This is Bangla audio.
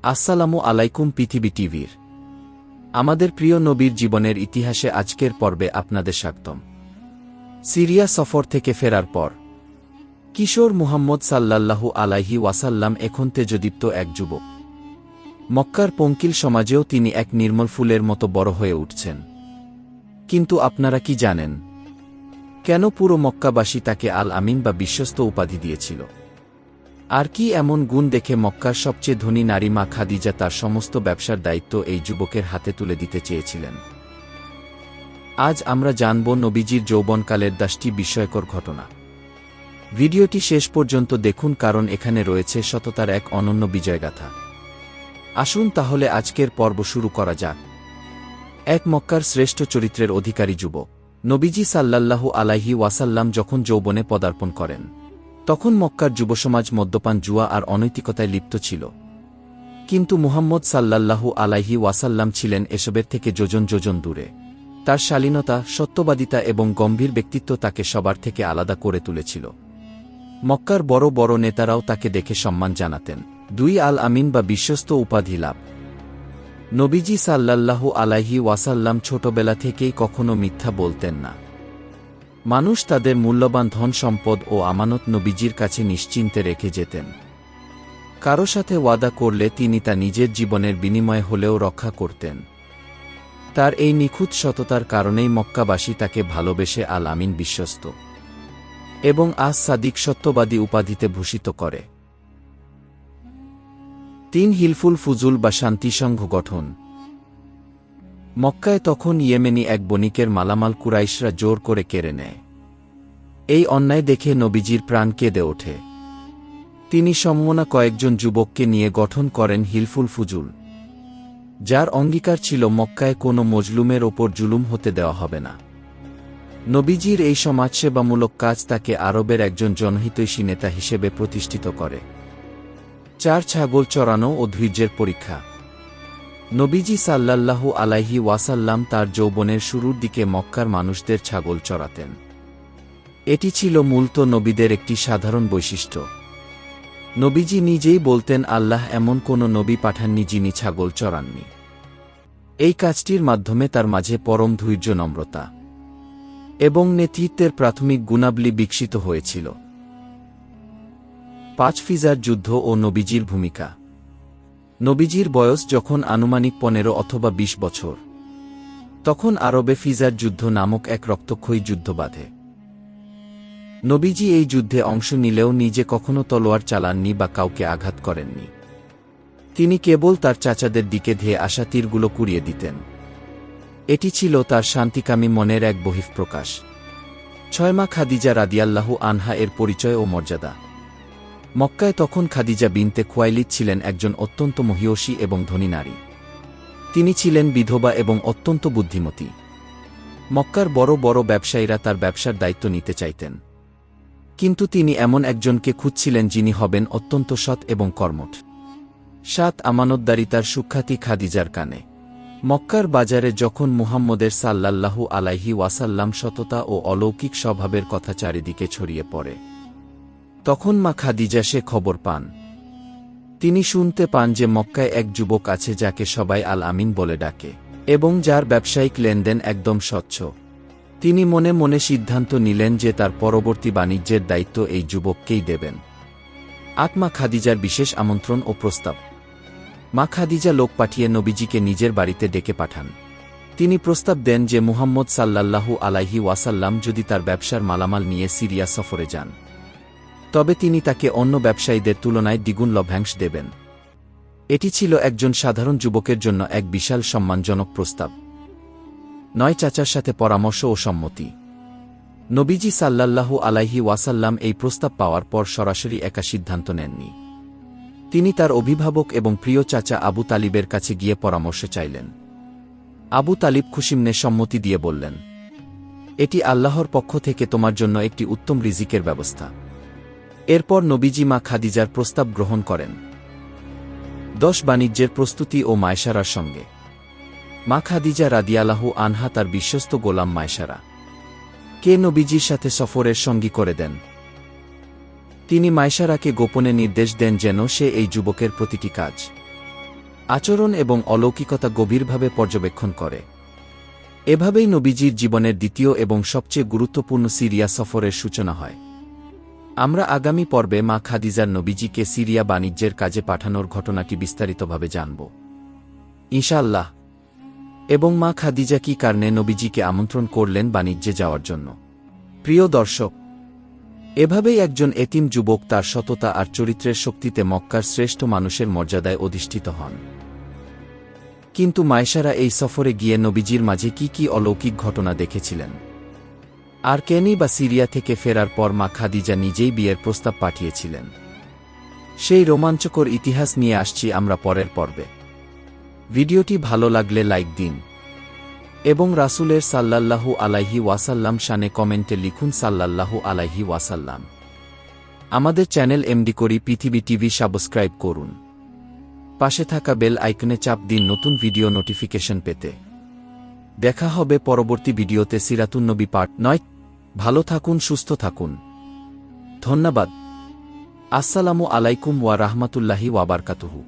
আসসালামু আলাইকুম পৃথিবী টিভির আমাদের প্রিয় নবীর জীবনের ইতিহাসে আজকের পর্বে আপনাদের স্বাগতম। সিরিয়া সফর থেকে ফেরার পর কিশোর মুহাম্মদ সাল্লাল্লাহু আলাইহি ওয়াসাল্লাম এখন তেজদীপ্ত এক যুবক। মক্কার পঙ্কিল সমাজেও তিনি এক নির্মল ফুলের মতো বড় হয়ে উঠছেন। কিন্তু আপনারা কি জানেন, কেন পুরো মক্কাবাসী তাকে আল আমিন বা বিশ্বস্ত উপাধি দিয়েছিল? আর কি এমন গুণ দেখে মক্কার সবচেয়ে ধনী নারী মা খাদিজা তার সমস্ত ব্যবসার দায়িত্ব এই যুবকের হাতে তুলে দিতে চেয়েছিলেন? আজ আমরা জানব নবীজির যৌবনকালের 10টি বিস্ময়কর ঘটনা। ভিডিওটি শেষ পর্যন্ত দেখুন, কারণ এখানে রয়েছে সততার এক অনন্য বিজয়গাথা। আসুন তাহলে আজকের পর্ব শুরু করা যাক। এক মক্কার শ্রেষ্ঠ চরিত্রের অধিকারী যুবক। নবীজি সাল্লাল্লাহু আলাইহি ওয়াসাল্লাম যখন যৌবনে পদার্পণ করেন, তখন মক্কার যুবসমাজ মদ্যপান, জুয়া আর অনৈতিকতায় লিপ্ত ছিল। কিন্তু মুহাম্মদ সাল্লাল্লাহু আলাইহি ওয়াসাল্লাম ছিলেন এসবের থেকে যোজন যোজন দূরে। তার শালীনতা, সত্যবাদিতা এবং গম্ভীর ব্যক্তিত্ব তাকে সবার থেকে আলাদা করে তুলেছিল। মক্কার বড় বড় নেতারাও তাকে দেখে সম্মান জানাতেন। 2 আল আমিন বা বিশ্বস্ত উপাধি লাভ। নবীজি সাল্লাল্লাহু আলাইহি ওয়াসাল্লাম ছোটবেলা থেকেই কখনো মিথ্যা বলতেন না। মানুষ তাদের মূল্যবান ধন সম্পদ ও আমানত নবীজির কাছে নিশ্চিন্তে রেখে যেতেন। কারো সাথে ওয়াদা করলে তিনি তা নিজের জীবনের বিনিময়ে হলেও রক্ষা করতেন। তার এই নিখুঁত সততার কারণেই মক্কাবাসী তাকে ভালোবেসে আল আমিন বিশ্বস্ত এবং আস সাদিক সত্যবাদী উপাধিতে ভূষিত করে। 3 হিলফুল ফুজুল বা শান্তিসংঘ গঠন। মক্কায় তখন ইয়েমেনি এক বণিকের মালামাল কুরাইশরা জোর করে কেড়ে নেয়। এই অন্যায় দেখে নবীজির প্রাণ কেঁদে ওঠে। তিনি সমমনা কয়েকজন যুবককে নিয়ে গঠন করেন হিলফুল ফুজুল, যার অঙ্গীকার ছিল মক্কায় কোনো মজলুমের ওপর জুলুম হতে দেওয়া হবে না। নবীজির এই সমাজসেবামূলক কাজ তাকে আরবের একজন জনহিতৈষী নেতা হিসেবে প্রতিষ্ঠিত করে। 4 ছাগল চড়ানো ও ধৈর্যের পরীক্ষা। নবীজি সাল্লাল্লাহু আলাইহি ওয়াসাল্লাম তার যৌবনের শুরুর দিকে মক্কার মানুষদের ছাগল চড়াতেন। এটি ছিল মূলত নবীদের একটি সাধারণ বৈশিষ্ট্য। নবীজি নিজেই বলতেন, আল্লাহ এমন কোনো নবী পাঠাননি যিনি ছাগল চড়াননি। এই কাজটির মাধ্যমে তার মাঝে পরম ধৈর্য, নম্রতা এবং নেতৃত্বের প্রাথমিক গুণাবলী বিকশিত হয়েছিল। 5 ফিজার যুদ্ধ ও নবীজির ভূমিকা। নবীজির বয়স যখন আনুমানিক 15 অথবা 20 বছর, তখন আরবে ফিজার যুদ্ধ নামক এক রক্তক্ষয়ী যুদ্ধ বাধে। নবীজি এই যুদ্ধে অংশ নিলেও নিজে কখনো তলোয়ার চালাননি বা কাউকে আঘাত করেননি। তিনি কেবল তার চাচাদের দিকে ধেয়ে আসা তীরগুলো কুড়িয়ে দিতেন। এটি ছিল তার শান্তিকামী মনের এক বহিঃপ্রকাশ। 6 মা খাদিজা রাদিয়াল্লাহু আনহা এর পরিচয় ও মর্যাদা। মক্কায় তখন খাদিজা বিনতে খুয়াইলিদ ছিলেন একজন অত্যন্ত মহিয়সী এবং ধনী নারী। তিনি ছিলেন বিধবা এবং অত্যন্ত বুদ্ধিমতী। মক্কার বড় বড় ব্যবসায়ীরা তার ব্যবসার দায়িত্ব নিতে চাইতেন, কিন্তু তিনি এমন একজনকে খুঁজছিলেন যিনি হবেন অত্যন্ত সৎ এবং কর্মঠ। 7 আমানতদারিতার সুখ্যাতি খাদিজার কানে। মক্কার বাজারে যখন মুহাম্মদের সাল্লাল্লাহু আলাইহি ওয়াসাল্লাম সততা ও অলৌকিক স্বভাবের কথা চারিদিকে ছড়িয়ে পড়ে, তখন মা খাদিজা সে খবর পান। তিনি শুনতে পান যে মক্কায় এক যুবক আছে যাকে সবাই আল আমিন বলে ডাকে এবং যার ব্যবসায়িক লেনদেন একদম স্বচ্ছ। তিনি মনে মনে সিদ্ধান্ত নিলেন যে তার পরবর্তী বাণিজ্যের দায়িত্ব এই যুবককেই দেবেন। 8 মা খাদিজার বিশেষ আমন্ত্রণ ও প্রস্তাব। মা খাদিজা লোক পাঠিয়ে নবীজিকে নিজের বাড়িতে ডেকে পাঠান। তিনি প্রস্তাব দেন যে মুহাম্মদ সাল্লাল্লাহু আলাইহি ওয়াসাল্লাম যদি তার ব্যবসার মালামাল নিয়ে সিরিয়া সফরে যান, তবে তিনি তাকে অন্য ব্যবসায়ীদের তুলনায় দ্বিগুণ লভ্যাংশ দেবেন। এটি ছিল একজন সাধারণ যুবকের জন্য এক বিশাল সম্মানজনক প্রস্তাব। 9 চাচার সাথে পরামর্শ ও সম্মতি। নবীজি সাল্লাল্লাহু আলাইহি ওয়াসাল্লাম এই প্রস্তাব পাওয়ার পর সরাসরি একা সিদ্ধান্ত নেননি। তিনি তার অভিভাবক এবং প্রিয় চাচা আবু তালিবের কাছে গিয়ে পরামর্শ চাইলেন। আবু তালিব খুশিমনে সম্মতি দিয়ে বললেন, এটি আল্লাহর পক্ষ থেকে তোমার জন্য একটি উত্তম রিজিকের ব্যবস্থা। এরপর নবীজি মা খাদিজার প্রস্তাব গ্রহণ করেন। 10 বাণিজ্যের প্রস্তুতি ও মায়সারার সঙ্গে। মা খাদিজা রাদিয়াল্লাহু আনহা তার বিশ্বস্ত গোলাম মায়সারা কে নবীজির সাথে সফরের সঙ্গী করে দেন। তিনি মায়সারাকে গোপনে নির্দেশ দেন যেন সে এই যুবকের প্রতিটি কাজ আচরণ এবং অলৌকিকতা গভীরভাবে পর্যবেক্ষণ করে। এভাবেই নবীজির জীবনের দ্বিতীয় এবং সবচেয়ে গুরুত্বপূর্ণ সিরিয়া সফরের সূচনা হয়। আমরা আগামী পর্বে মা খাদিজার নবীজিকে সিরিয়া বাণিজ্যের কাজে পাঠানোর ঘটনাটি বিস্তারিতভাবে জানব ইনশাআল্লাহ, এবং মা খাদিজা কী কারণে নবীজিকে আমন্ত্রণ করলেন বাণিজ্যে যাওয়ার জন্য। প্রিয় দর্শক, এভাবেই একজন এতিম যুবক তার সততা আর চরিত্রের শক্তিতে মক্কার শ্রেষ্ঠ মানুষের মর্যাদায় অধিষ্ঠিত হন। কিন্তু মায়েশারা এই সফরে গিয়ে নবীজির মাঝে কি কি অলৌকিক ঘটনা দেখেছিলেন, আর কেনই বা সিরিয়া থেকে ফেরার পর মা খাদিজা নিজেই বিয়ের প্রস্তাব পাঠিয়েছিলেন, সেই রোমাঞ্চকর ইতিহাস নিয়ে আসছি আমরা পরের পর্বে। ভিডিওটি ভালো লাগলে লাইক দিন এবং রাসূলের সাল্লাল্লাহু আলাইহি ওয়াসাল্লাম শানে কমেন্টে লিখুন সাল্লাল্লাহু আলাইহি ওয়াসাল্লাম। আমাদের চ্যানেল এমডি করি পৃথিবী টিভি সাবস্ক্রাইব করুন, পাশে থাকা বেল আইকনে চাপ দিন নতুন ভিডিও নোটিফিকেশন পেতে। দেখা হবে পরবর্তী ভিডিওতে সিরাতুন নবী পার্ট 9। ভালো থাকুন, সুস্থ থাকুন। ধন্যবাদ। আসসালামু আলাইকুম ওয়া রাহমাতুল্লাহি ওয়া বারাকাতুহু।